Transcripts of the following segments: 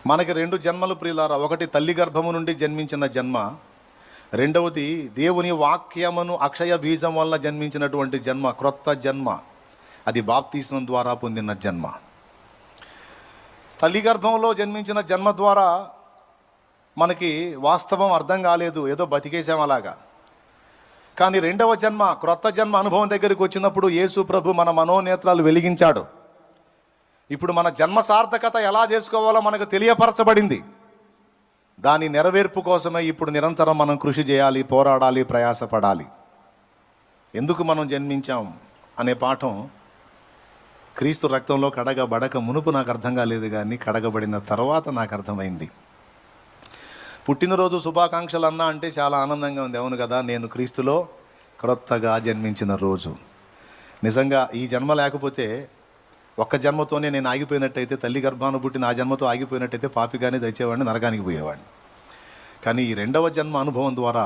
మనకి రెండు జన్మలు ప్రియులారా. ఒకటి తల్లి గర్భము నుండి జన్మించిన జన్మ, రెండవది దేవుని వాక్యమును అక్షయ బీజం వల్ల జన్మించినటువంటి జన్మ, క్రొత్త జన్మ. అది బాప్తిస్మం ద్వారా పొందిన జన్మ. తల్లి గర్భంలో జన్మించిన జన్మ ద్వారా మనకి వాస్తవం అర్థం కాలేదు, ఏదో బతికేసాం అలాగా. కానీ రెండవ జన్మ, క్రొత్త జన్మ అనుభవం దగ్గరికి వచ్చినప్పుడు యేసు ప్రభు మన మనోనేత్రాలు వెలిగించాడు. ఇప్పుడు మన జన్మ సార్థకత ఎలా చేసుకోవాలో మనకు తెలియపరచబడింది. దాని నెరవేర్పు కోసమే ఇప్పుడు నిరంతరం మనం కృషి చేయాలి, పోరాడాలి, ప్రయాసపడాలి. ఎందుకు మనం జన్మించాం అనే పాఠం క్రీస్తు రక్తంలో కడగబడక మునుపు నాకు అర్థం కాలేదు, కానీ కడగబడిన తర్వాత నాకు అర్థమైంది. పుట్టినరోజు శుభాకాంక్షలు అన్నా అంటే చాలా ఆనందంగా ఉంది. అవును కదా, నేను క్రీస్తులో క్రొత్తగా జన్మించిన రోజు. నిజంగా ఈ జన్మ లేకపోతే, ఒక్క జన్మతోనే నేను ఆగిపోయినట్టయితే, తల్లి గర్భాన్ని పుట్టిన ఆ జన్మతో ఆగిపోయినట్టయితే పాపిగానే తెచ్చేవాడిని, నరకానికి పోయేవాడిని. కానీ ఈ రెండవ జన్మ అనుభవం ద్వారా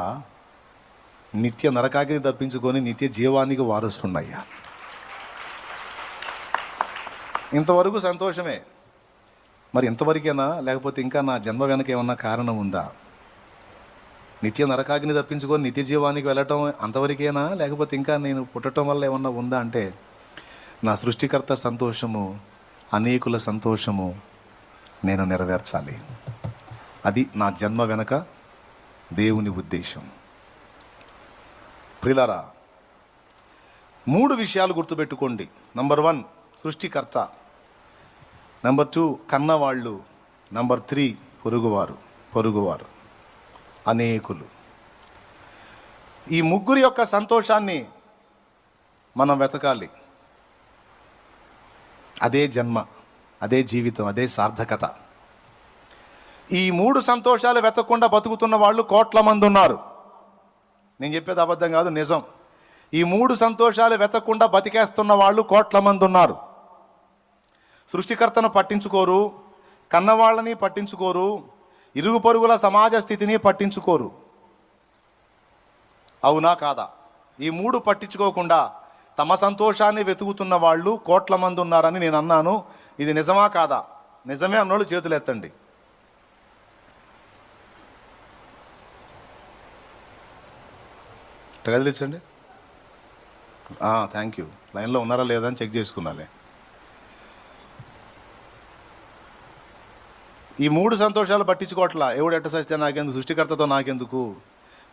నిత్య నరకానికి తప్పించుకొని నిత్య జీవానికి వారసున్నయ్యా. ఇంతవరకు సంతోషమే. మరి ఇంతవరకేనా, లేకపోతే ఇంకా నా జన్మ వెనక ఏమన్నా కారణం ఉందా? నిత్య నరకాగ్ని తప్పించుకొని నిత్య జీవానికి వెళ్ళటం అంతవరకేనా, లేకపోతే ఇంకా నేను పుట్టడం వల్ల ఏమన్నా ఉందా అంటే, నా సృష్టికర్త సంతోషము, అనేకుల సంతోషము నేను నెరవేర్చాలి. అది నా జన్మ వెనక దేవుని ఉద్దేశం. ప్రియులారా, 3 విషయాలు గుర్తుపెట్టుకోండి. నంబర్ 1 సృష్టికర్త, నంబర్ 2 కన్నవాళ్ళు, నంబర్ 3 పొరుగువారు అనేకులు. ఈ ముగ్గురి యొక్క సంతోషాన్ని మనం వెతకాలి. అదే జన్మ, అదే జీవితం, అదే సార్థకత. ఈ 3 సంతోషాలు వెతకకుండా బతుకుతున్న వాళ్ళు కోట్ల మంది ఉన్నారు. నేను చెప్పేది అబద్ధం కాదు, నిజం. ఈ 3 సంతోషాలు వెతకకుండా బతికేస్తున్న వాళ్ళు కోట్ల మంది ఉన్నారు. సృష్టికర్తను పట్టించుకోరు, కన్నవాళ్ళని పట్టించుకోరు, ఇరుగు పొరుగుల సమాజ స్థితిని పట్టించుకోరు. అవునా కాదా? ఈ 3 పట్టించుకోకుండా తమ సంతోషాన్ని వెతుకుతున్న వాళ్ళు కోట్ల మంది ఉన్నారని నేను అన్నాను. ఇది నిజమా కాదా? నిజమే అన్నోళ్ళు చేతులు ఎత్తండి. కదిలించండి. Thank you. లైన్లో ఉన్నారా లేదా అని చెక్ చేసుకున్నాలే. ఈ 3 సంతోషాలు పట్టించుకోవట్లా. ఎవడు ఎట్ట సస్తే నాకెందుకు, సృష్టికర్తతో నాకెందుకు,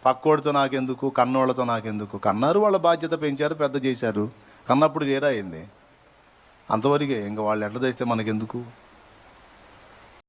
పక్కోడితో నాకెందుకు, కన్నోళ్ళతో నాకెందుకు. కన్నారు, వాళ్ళ బాధ్యత పెంచారు, పెద్ద చేశారు, కన్నప్పుడు చేరా అయింది, అంతవరకే. ఇంకా వాళ్ళు ఎట్లా చేస్తే మనకెందుకు.